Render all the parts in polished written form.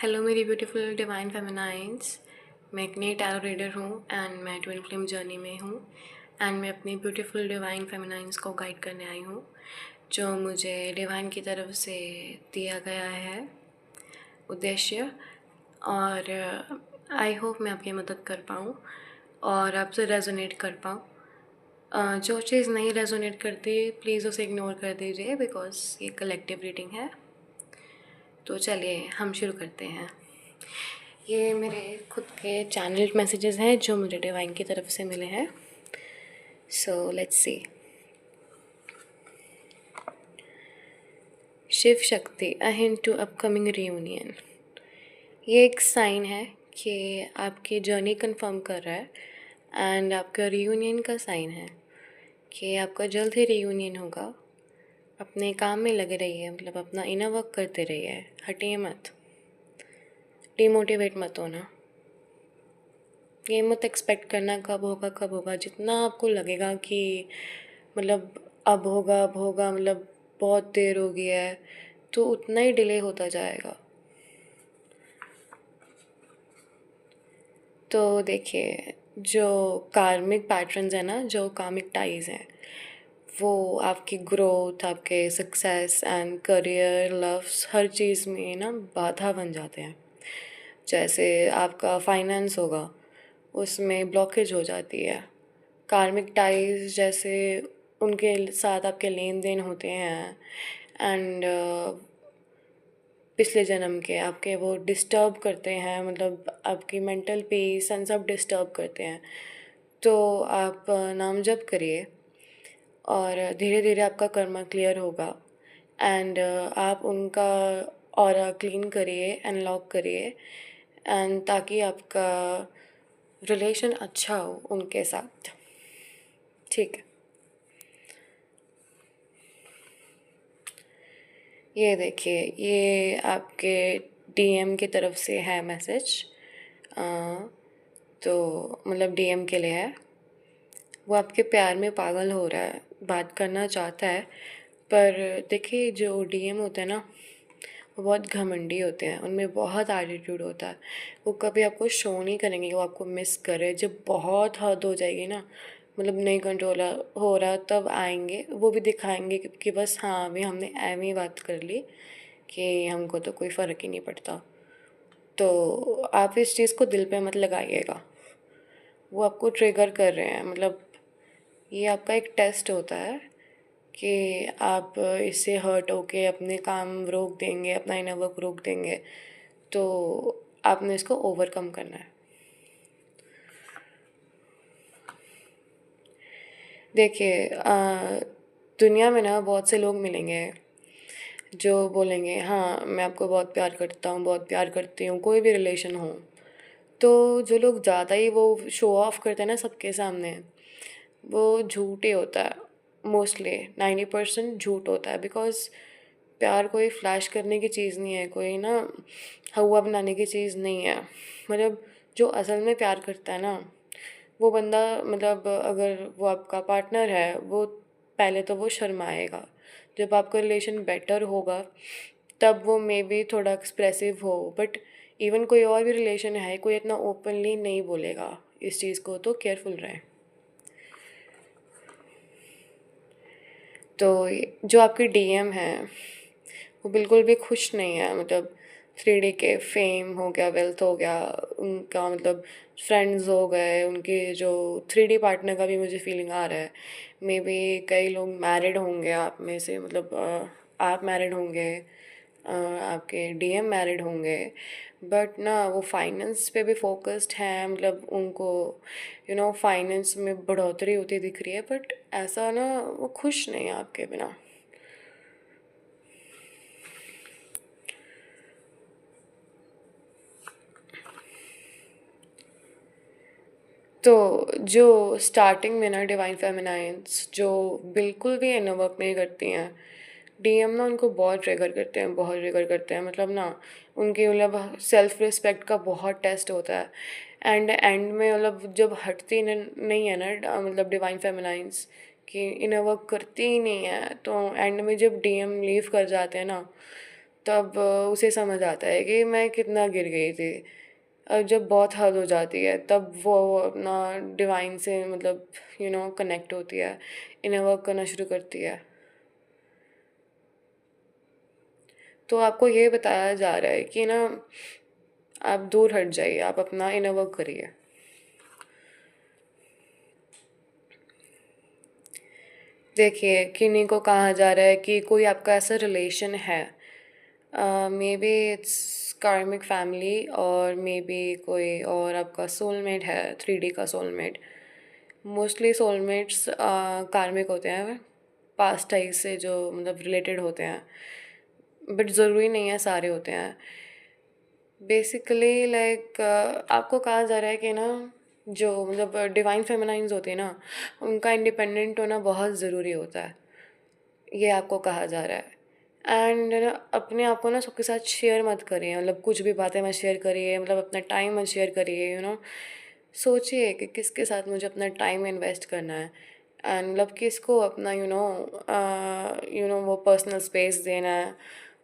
Hello मेरी beautiful divine फेमिनाइंस। मैं एक नई टैरो रीडर हूँ एंड मैं ट्विन फ्लेम जर्नी में हूँ एंड मैं अपनी ब्यूटीफुल डिवाइन फेमिनाइंस को गाइड करने आई हूँ जो मुझे डिवाइन की तरफ से दिया गया है उद्देश्य। और आई होप मैं आपकी मदद कर पाऊँ और आपसे रेजोनेट कर पाऊँ। जो चीज़ नहीं रेजोनेट करती प्लीज़ उसे इग्नोर कर दीजिए बिकॉज ये कलेक्टिव रीडिंग है। तो चलिए हम शुरू करते हैं। ये मेरे खुद के चैनल मैसेजेस हैं जो मुझे डिवाइन की तरफ से मिले हैं। So let's see. Shiv Shakti, a hint to upcoming reunion. ये एक साइन है कि आपकी जर्नी कंफर्म कर रहा है एंड आपका रियूनियन का साइन है कि आपका जल्द ही रियूनियन होगा। अपने काम में लगे रहिए, मतलब अपना इनर वर्क करते रहिए, हटिए मत, डिमोटिवेट मत होना। ये मत एक्सपेक्ट करना कब होगा। जितना आपको लगेगा कि मतलब अब होगा मतलब बहुत देर हो गया है, तो उतना ही डिले होता जाएगा। तो देखिए, जो कार्मिक पैटर्न्स है ना, जो कार्मिक टाइज हैं, वो आपकी ग्रोथ, आपके सक्सेस एंड करियर, लव्स, हर चीज़ में ना बाधा बन जाते हैं। जैसे आपका फाइनेंस होगा, उसमें ब्लॉकेज हो जाती है। कार्मिक टाइज जैसे उनके साथ आपके लेन देन होते हैं एंड पिछले जन्म के आपके वो डिस्टर्ब करते हैं, मतलब आपकी मेंटल पीस एंड सब डिस्टर्ब करते हैं। तो आप नाम जप करिए और धीरे धीरे आपका कर्मा क्लियर होगा एंड आप उनका ऑरा क्लीन करिए, अनलॉक करिए एंड ताकि आपका रिलेशन अच्छा हो उनके साथ। ठीक है, ये देखिए, ये आपके डीएम की तरफ से है मैसेज। तो मतलब डीएम के लिए है। वो आपके प्यार में पागल हो रहा है, बात करना चाहता है, पर देखिए जो डीएम होते हैं ना, वो बहुत घमंडी होते हैं, उनमें बहुत एटीट्यूड होता है। वो कभी आपको शो नहीं करेंगे कि वो आपको मिस करे। जब बहुत हद हो जाएगी ना, मतलब नहीं कंट्रोल हो रहा, तब आएंगे, वो भी दिखाएंगे कि बस हाँ अभी हमने एम ही बात कर ली कि हमको तो कोई फ़र्क ही नहीं पड़ता। तो आप इस चीज़ को दिल पे मत लगाइएगा। वो आपको ट्रिगर कर रहे हैं, मतलब ये आपका एक टेस्ट होता है कि आप इससे हर्ट होके अपने काम रोक देंगे, अपना इनर वर्क रोक देंगे। तो आपने इसको ओवरकम करना है। देखिए, दुनिया में ना बहुत से लोग मिलेंगे जो बोलेंगे हाँ मैं आपको बहुत प्यार करता हूँ, बहुत प्यार करती हूँ, कोई भी रिलेशन हो। तो जो लोग ज़्यादा ही वो शो ऑफ करते हैं ना सबके सामने, वो झूठ ही होता है। मोस्टली 90% झूठ होता है। बिकॉज़ प्यार कोई फ्लैश करने की चीज़ नहीं है, कोई ना हवा बनाने की चीज़ नहीं है। मतलब जो असल में प्यार करता है ना, वो बंदा, मतलब अगर वो आपका पार्टनर है, वो पहले तो वो शर्माएगा। जब आपका रिलेशन बेटर होगा तब वो मे बी थोड़ा एक्सप्रेसिव हो, बट इवन कोई और भी रिलेशन है, कोई इतना ओपनली नहीं बोलेगा इस चीज़ को। तो केयरफुल रहें। तो जो आपकी डीएम है वो बिल्कुल भी खुश नहीं है। मतलब 3D के फेम हो गया, वेल्थ हो गया, उनका मतलब फ्रेंड्स हो गए, उनके जो 3D पार्टनर का भी मुझे फीलिंग आ रहा है। मे बी कई लोग मैरिड होंगे आप में से, मतलब आप मैरिड होंगे, आपके डीएम मैरिड होंगे, बट ना वो फाइनेंस पे भी फोकस्ड हैं। मतलब उनको फाइनेंस में बढ़ोतरी होती दिख रही है, बट ऐसा ना वो खुश नहीं है आपके बिना। तो जो स्टार्टिंग में ना डिवाइन फेमिनाइंस जो बिल्कुल भी इनर वर्क नहीं करती हैं, डीएम ना उनको बहुत ट्रिगर करते हैं, बहुत ट्रिगर करते हैं। मतलब ना उनकी मतलब सेल्फ रिस्पेक्ट का बहुत टेस्ट होता है एंड में मतलब जब हटती नहीं है ना, मतलब डिवाइन फेमिनाइंस कि इनर वर्क करती ही नहीं है, तो एंड में जब डीएम लीव कर जाते हैं ना, तब उसे समझ आता है कि मैं कितना गिर गई थी। और जब बहुत हद हो जाती है तब वो अपना डिवाइन से मतलब कनेक्ट होती है, इनर वर्क करना शुरू करती है। तो आपको ये बताया जा रहा है कि ना आप दूर हट जाइए, आप अपना इनर वर्क करिए। देखिए, किन्हीं को कहा जा रहा है कि कोई आपका ऐसा रिलेशन है, मे बी इट्स कार्मिक फैमिली, और मे बी कोई और आपका सोलमेट है, 3D का सोलमेट। मोस्टली सोलमेट्स कार्मिक होते हैं, पास्ट टाइप से जो मतलब रिलेटेड होते हैं, बट ज़रूरी नहीं है सारे होते हैं। बेसिकली लाइक आपको कहा जा रहा है कि ना जो मतलब डिवाइन फेमिनाइन्स होती है ना, उनका इंडिपेंडेंट होना बहुत ज़रूरी होता है, ये आपको कहा जा रहा है। एंड ना अपने आप को ना सबके साथ शेयर मत करिए, मतलब कुछ भी बातें मत शेयर करिए, मतलब अपना टाइम मत शेयर करिए। सोचिए कि किसके साथ मुझे अपना टाइम इन्वेस्ट करना है, एंड मतलब किसको अपना वो पर्सनल स्पेस देना है,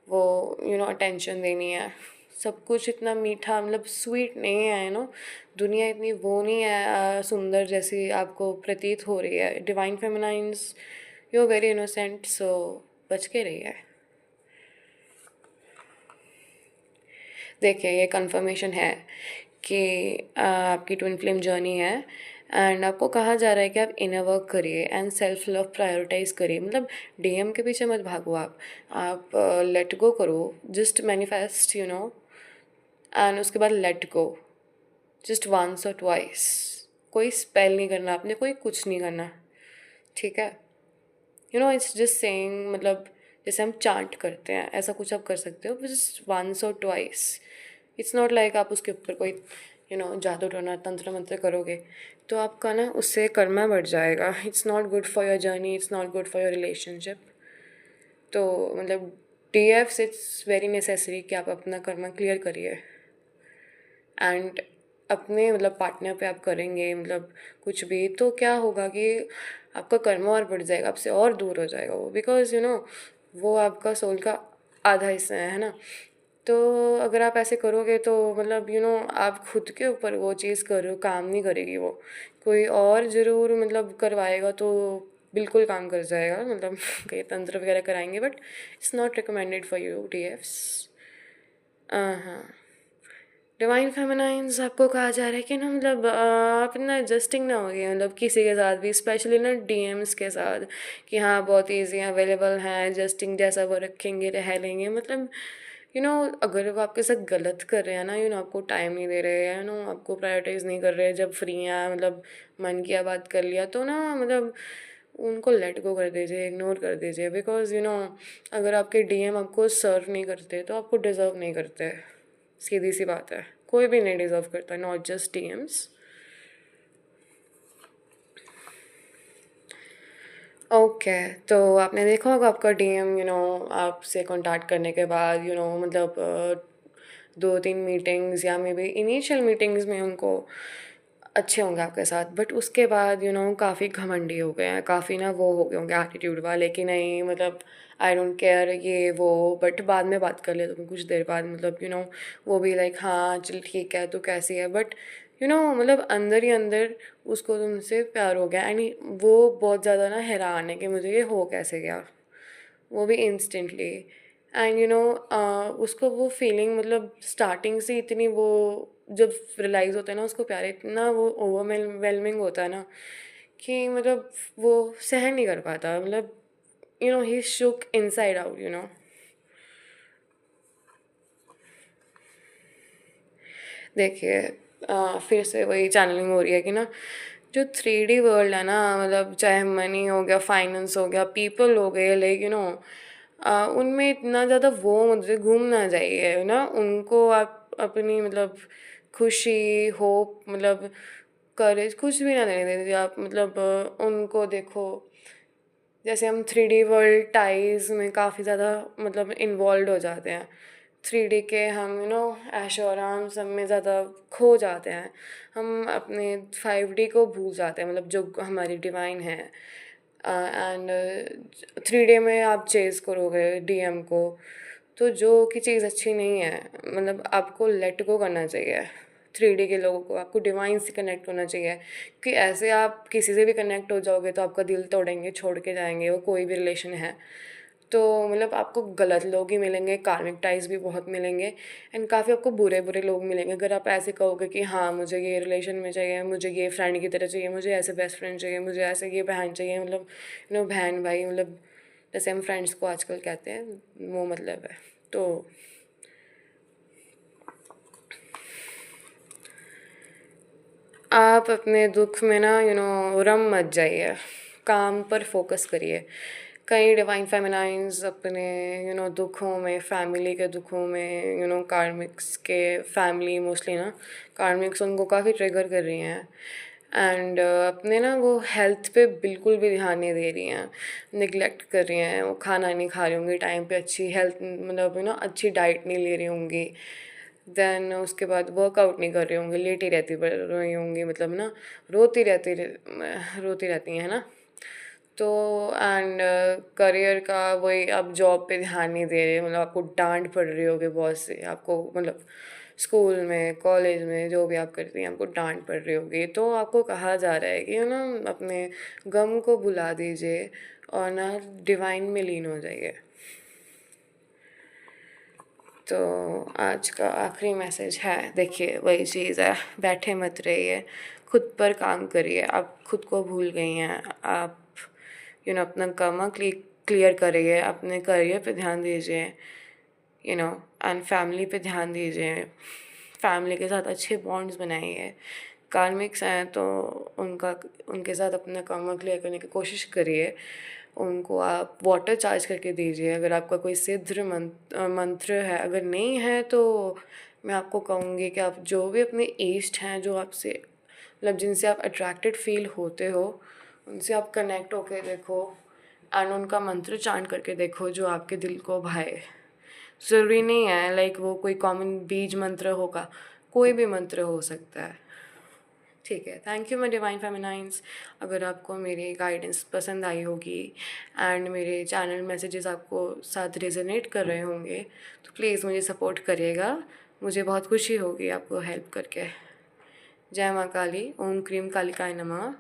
वो अटेंशन देनी है। सब कुछ इतना मीठा मतलब स्वीट नहीं है, दुनिया इतनी वो नहीं है सुंदर जैसी आपको प्रतीत हो रही है। Divine feminines, you are very innocent, so बच के रहिए। देखिए, ये कंफर्मेशन है कि आपकी ट्विन फ्लेम जर्नी है, एंड आपको कहा जा रहा है कि आप इनर वर्क करिए एंड सेल्फ लव प्रायोरिटाइज करिए। मतलब डीएम के पीछे मत भागो, आप लेट गो करो, जस्ट मैनिफेस्ट एंड उसके बाद लेट गो, जस्ट वंस और ट्वाइस। कोई स्पेल नहीं करना आपने, कोई कुछ नहीं करना, ठीक है? इट्स जस्ट सेइंग, मतलब जैसे हम चांट करते हैं ऐसा कुछ आप कर सकते हो, जस्ट वंस और ट्वाइस। इट्स नॉट लाइक आप उसके ऊपर कोई जादू टोना तंत्र मंत्र करोगे तो आपका ना उससे कर्मा बढ़ जाएगा। It's not good for your journey, it's not good for your relationship. तो मतलब DFs इट्स वेरी नेसेसरी कि आप अपना कर्मा क्लियर करिए, एंड अपने मतलब पार्टनर पे आप करेंगे मतलब कुछ भी, तो क्या होगा कि आपका कर्म और बढ़ जाएगा, आपसे और दूर हो जाएगा वो, बिकॉज वो आपका सोल का आधा हिस्सा है ना। तो अगर आप ऐसे करोगे तो मतलब आप खुद के ऊपर वो चीज़ कर रहे हो, काम नहीं करेगी वो, कोई और ज़रूर मतलब करवाएगा तो बिल्कुल काम कर जाएगा, मतलब कई तंत्र वगैरह कराएंगे, but it's not recommended for you DFs। हाँ, डिवाइन फेमिनाइंस आपको कहा जा रहा है कि ना मतलब आप इतना एडजस्टिंग ना हो गए मतलब किसी के साथ भी, स्पेशली ना DMs के साथ, कि हाँ बहुत ईजी अवेलेबल हैं, एडजस्टिंग जैसा वो रखेंगे रह लेंगे। मतलब अगर वो आपके साथ गलत कर रहे हैं ना, आपको टाइम नहीं दे रहे हैं, आपको प्रायोरिटाइज नहीं कर रहे, जब फ्री हैं मतलब मन किया बात कर लिया, तो ना मतलब उनको लेट गो कर दीजिए, इग्नोर कर दीजिए, बिकॉज अगर आपके DM आपको सर्व नहीं करते तो आपको डिज़र्व नहीं करते। सीधी सी बात है, कोई भी नहीं डिज़र्व करता, नॉट जस्ट DMs। ओके, तो आपने देखा होगा आपका DM आपसे कॉन्टैक्ट करने के बाद मतलब 2-3 मीटिंग्स या मे बी इनिशियल मीटिंग्स में उनको अच्छे होंगे आपके साथ, बट उसके बाद काफ़ी घमंडी हो गए हैं, काफ़ी ना वो हो गए होंगे एटीट्यूड वाले कि नहीं मतलब आई डोंट केयर ये वो, बट बाद में बात कर ले तो कुछ देर बाद मतलब वो भी लाइक हाँ चल ठीक है तो कैसी है, बट मतलब अंदर ही अंदर उसको तुमसे प्यार हो गया, एंड वो बहुत ज़्यादा ना हैरान है कि मुझे ये हो कैसे गया, वो भी इंस्टेंटली। एंड उसको वो फीलिंग मतलब स्टार्टिंग से इतनी वो जब रियलाइज़ होता है ना उसको प्यार, इतना वो ओवरवेलमिंग होता है ना कि मतलब वो सहन नहीं कर पाता, मतलब ही शुक इनसाइड आउट। देखिए, फिर से वही चैनलिंग हो रही है कि ना जो 3D वर्ल्ड है ना, मतलब चाहे मनी हो गया, फाइनेंस हो गया, पीपल हो गए, लाइक उनमें इतना ज़्यादा वो मुझे घूम ना जाइए ना, उनको आप अपनी मतलब खुशी, होप, मतलब करेज कुछ भी ना देने दीजिए आप। मतलब उनको देखो, जैसे हम 3D वर्ल्ड टाइज में काफ़ी ज़्यादा मतलब इन्वॉल्व हो जाते हैं, 3D के हम ऐशो आराम सब में ज़्यादा खो जाते हैं, हम अपने 5D को भूल जाते हैं, मतलब जो हमारी डिवाइन है। एंड 3D में आप चेज़ करोगे DM को तो जो कि चीज़ अच्छी नहीं है, मतलब आपको लेट गो करना चाहिए 3D के लोगों को, आपको डिवाइन से कनेक्ट होना चाहिए, क्योंकि ऐसे आप किसी से भी कनेक्ट हो जाओगे तो आपका दिल तोड़ेंगे, छोड़ के जाएंगे, वो कोई भी रिलेशन है तो मतलब आपको गलत लोग ही मिलेंगे, कार्मिक टाइज भी बहुत मिलेंगे एंड काफ़ी आपको बुरे बुरे लोग मिलेंगे अगर आप ऐसे कहोगे कि हाँ मुझे ये रिलेशन में चाहिए, मुझे ये फ्रेंड की तरह चाहिए, मुझे ऐसे बेस्ट फ्रेंड चाहिए, मुझे ऐसे ये बहन चाहिए, मतलब बहन भाई, मतलब जैसे हम फ्रेंड्स को आजकल कहते हैं वो मतलब है। तो आप अपने दुख में ना रम मत जाइए, काम पर फोकस करिए। कई डिवाइन फेमिनाइंस अपने दुखों में, फैमिली के दुखों में, कार्मिक्स के फैमिली मोस्टली ना, कार्मिक्स उनको काफ़ी ट्रिगर कर रही हैं एंड अपने ना वो हेल्थ पे बिल्कुल भी ध्यान नहीं दे रही हैं, निगलेक्ट कर रही हैं, वो खाना नहीं खा रही होंगी टाइम पे, अच्छी हेल्थ मतलब अच्छी डाइट नहीं ले रही होंगी, देन उसके बाद वर्कआउट नहीं कर रही होंगी, लेटी रहती रही होंगी, मतलब ना रोती रहती हैं, है ना। तो एंड करियर का वही, आप जॉब पे ध्यान नहीं दे रहे, मतलब आपको डांट पड़ रही होगी बॉस से, आपको मतलब स्कूल में, कॉलेज में, जो भी आप करती हैं आपको डांट पड़ रही होगी, तो आपको कहा जा रहा है कि अपने गम को भुला दीजिए और ना डिवाइन में लीन हो जाइए। तो आज का आखिरी मैसेज है, देखिए वही चीज़ है, बैठे मत रहिए, खुद पर काम करिए। आप खुद को भूल गई हैं, आप अपना कर्मा क्लियर करिए, अपने करियर पे ध्यान दीजिए, एंड फैमिली पे ध्यान दीजिए, फैमिली के साथ अच्छे बॉन्ड्स बनाइए। कार्मिक्स हैं तो उनके साथ अपना कर्मा क्लियर करने की कोशिश करिए, उनको आप वाटर चार्ज करके दीजिए। अगर आपका कोई सिद्ध मंत्र है, अगर नहीं है तो मैं आपको कहूँगी कि आप जो भी अपने ईष्ट हैं, जो आपसे मतलब जिनसे आप अट्रैक्टेड फील होते हो, उनसे आप कनेक्ट होके देखो एंड उनका मंत्र चांट करके देखो जो आपके दिल को भाए। ज़रूरी नहीं है लाइक वो कोई कॉमन बीज मंत्र होगा, कोई भी मंत्र हो सकता है, ठीक है। Thank you my divine feminines. अगर आपको मेरी गाइडेंस पसंद आई होगी एंड मेरे चैनल मैसेजेस आपको साथ रेजोनेट कर रहे होंगे तो प्लीज़ मुझे सपोर्ट करिएगा, मुझे बहुत खुशी होगी आपको हेल्प करके। जय माँ काली, ओम क्रीम कालिकाय नमः।